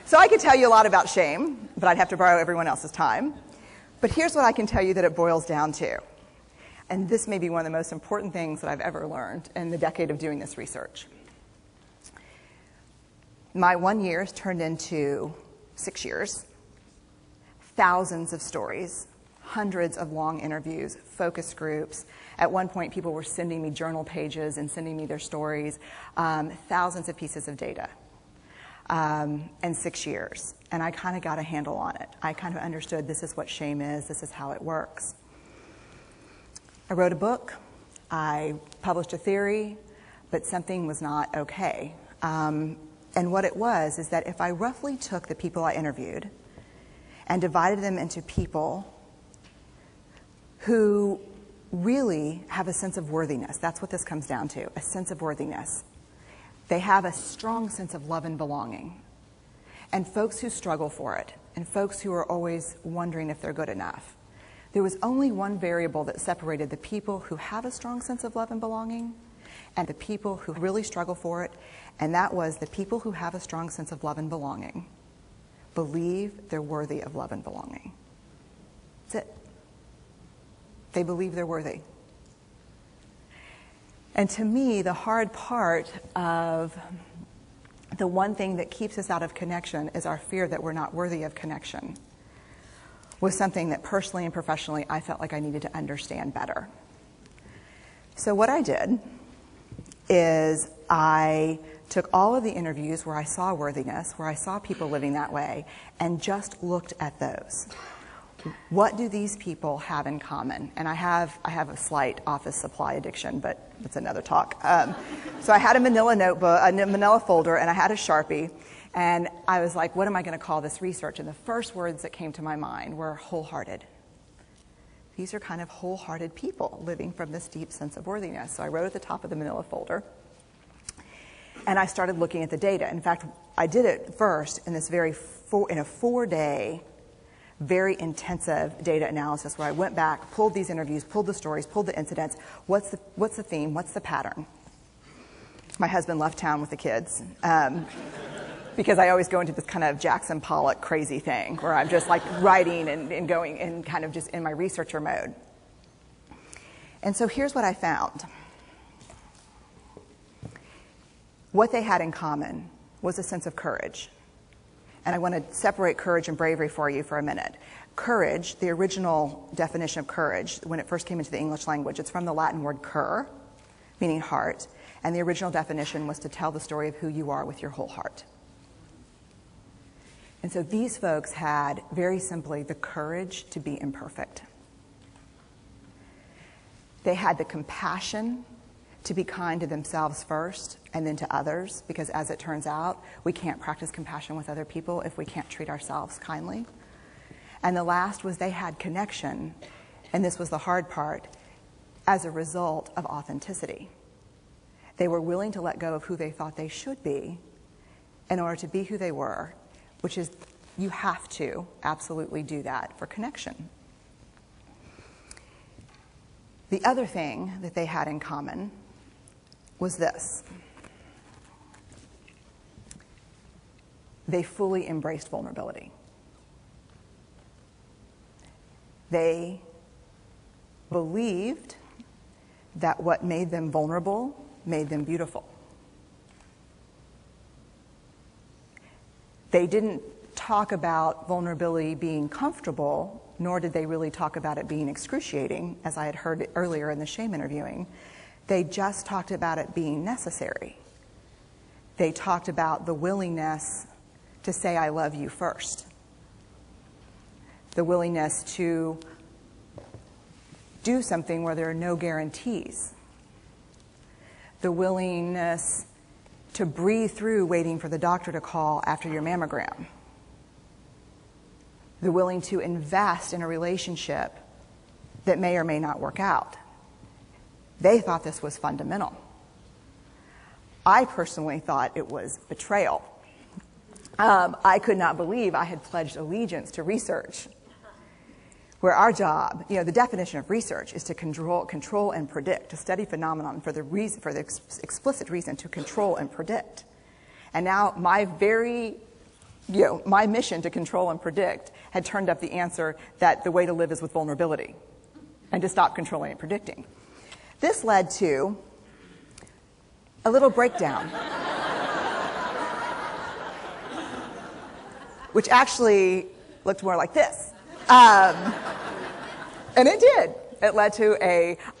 So I could tell you a lot about shame, but I'd have to borrow everyone else's time. But here's what I can tell you that it boils down to. And this may be one of the most important things that I've ever learned in the decade of doing this research. My 1 year has turned into 6 years, thousands of stories, hundreds of long interviews, focus groups. At one point, people were sending me journal pages and sending me their stories, thousands of pieces of data, and 6 years. And I kind of got a handle on it. I kind of understood this is what shame is, this is how it works. I wrote a book, I published a theory, but something was not okay. And what it was is that if I roughly took the people I interviewed and divided them into people who really have a sense of worthiness, that's what this comes down to, a sense of worthiness. They have a strong sense of love and belonging. And folks who struggle for it, and folks who are always wondering if they're good enough. There was only one variable that separated the people who have a strong sense of love and belonging and the people who really struggle for it, and that was the people who have a strong sense of love and belonging believe they're worthy of love and belonging. That's it. They believe they're worthy. And to me, the hard part of the one thing that keeps us out of connection is our fear that we're not worthy of connection, was something that personally and professionally I felt like I needed to understand better. So what I did is I took all of the interviews where I saw worthiness, where I saw people living that way, and just looked at those. What do these people have in common? And I have a slight office supply addiction, but it's another talk. So I had a manila notebook, a manila folder, and I had a Sharpie, and I was like, what am I going to call this research? And the first words that came to my mind were wholehearted. These are kind of wholehearted people living from this deep sense of worthiness. So I wrote at the top of the manila folder, and I started looking at the data. In fact, I did it first in this in a 4-day, very intensive data analysis where I went back, pulled these interviews, pulled the stories, pulled the incidents. What's the theme? What's the pattern? My husband left town with the kids because I always go into this kind of Jackson Pollock crazy thing where I'm just like writing and going and kind of just in my researcher mode. And so here's what I found. What they had in common was a sense of courage. And I want to separate courage and bravery for you for a minute. Courage, the original definition of courage, when it first came into the English language, it's from the Latin word cur, meaning heart. And the original definition was to tell the story of who you are with your whole heart. And so these folks had, very simply, the courage to be imperfect. They had the compassion to be kind to themselves first and then to others, because as it turns out, we can't practice compassion with other people if we can't treat ourselves kindly. And the last was they had connection, and this was the hard part, as a result of authenticity. They were willing to let go of who they thought they should be in order to be who they were, which is, you have to absolutely do that for connection. The other thing that they had in common was this. They fully embraced vulnerability. They believed that what made them vulnerable made them beautiful. They didn't talk about vulnerability being comfortable, nor did they really talk about it being excruciating, as I had heard earlier in the shame interviewing. They just talked about it being necessary. They talked about the willingness to say, I love you first. The willingness to do something where there are no guarantees. The willingness to breathe through waiting for the doctor to call after your mammogram. The willing to invest in a relationship that may or may not work out. They thought this was fundamental. I personally thought it was betrayal. I could not believe I had pledged allegiance to research, where our job, the definition of research is to control and predict, to study phenomenon for the explicit reason to control and predict. And now my very my mission to control and predict had turned up the answer that the way to live is with vulnerability and to stop controlling and predicting. This led to a little breakdown, which actually looked more like this. And it did. It led to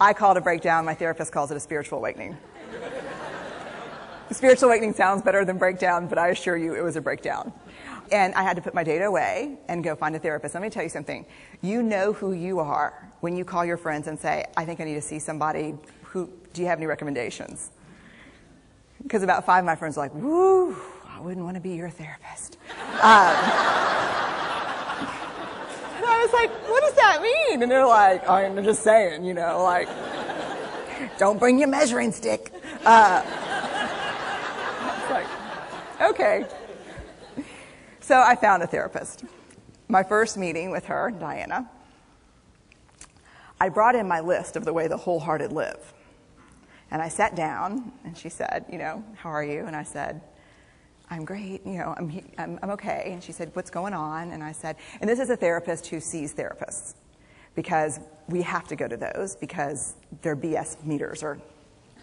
I call it a breakdown, my therapist calls it a spiritual awakening. Spiritual awakening sounds better than breakdown, but I assure you it was a breakdown. And I had to put my data away and go find a therapist. Let me tell you something. You know who you are when you call your friends and say, I think I need to see somebody. Do you have any recommendations? Because about 5 of my friends are like, woo, I wouldn't want to be your therapist. And I was like, what does that mean? And they're like, oh, I'm just saying, like, don't bring your measuring stick. It's like, okay. So I found a therapist. My first meeting with her, Diana, I brought in my list of the way the wholehearted live. And I sat down, and she said, how are you? And I said, I'm great, I'm okay. And she said, what's going on? And I said, and this is a therapist who sees therapists, because we have to go to those because their BS meters are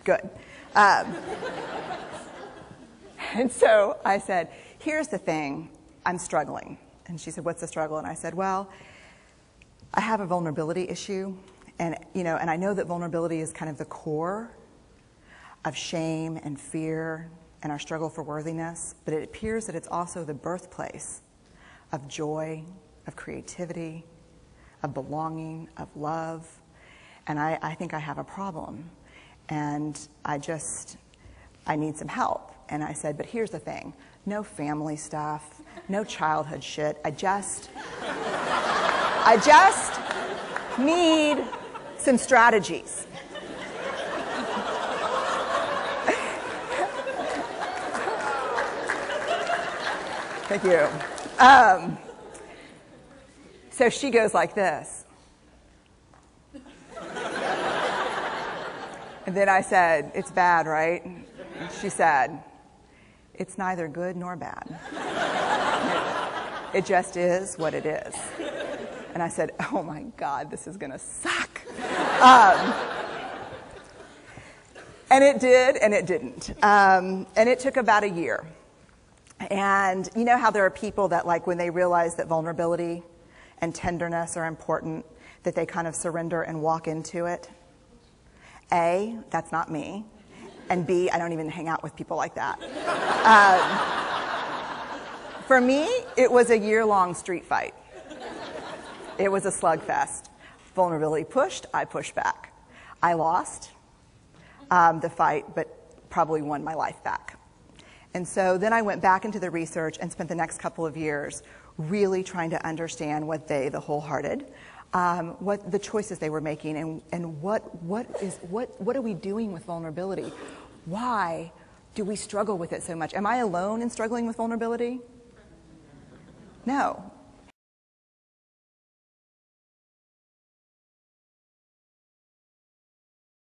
good. And so I said, here's the thing, I'm struggling. And she said, what's the struggle? And I said, well, I have a vulnerability issue, and I know that vulnerability is kind of the core of shame and fear and our struggle for worthiness, but it appears that it's also the birthplace of joy, of creativity, of belonging, of love, and I think I have a problem, and I need some help. And I said, but here's the thing, no family stuff, no childhood shit, I just need some strategies. Thank you. So she goes like this. And then I said, it's bad, right? And she said, it's neither good nor bad. It just is what it is. And I said, oh my God, this is going to suck. And it did, and it didn't. And it took about a year. And you know how there are people that, like, when they realize that vulnerability and tenderness are important, that they kind of surrender and walk into it? A, that's not me. And B, I don't even hang out with people like that. For me, it was a year-long street fight. It was a slugfest. Vulnerability pushed, I pushed back. I lost the fight, but probably won my life back. And so then I went back into the research and spent the next couple of years really trying to understand what the wholehearted, what the choices they were making, and what are we doing with vulnerability? Why do we struggle with it so much? Am I alone in struggling with vulnerability? No.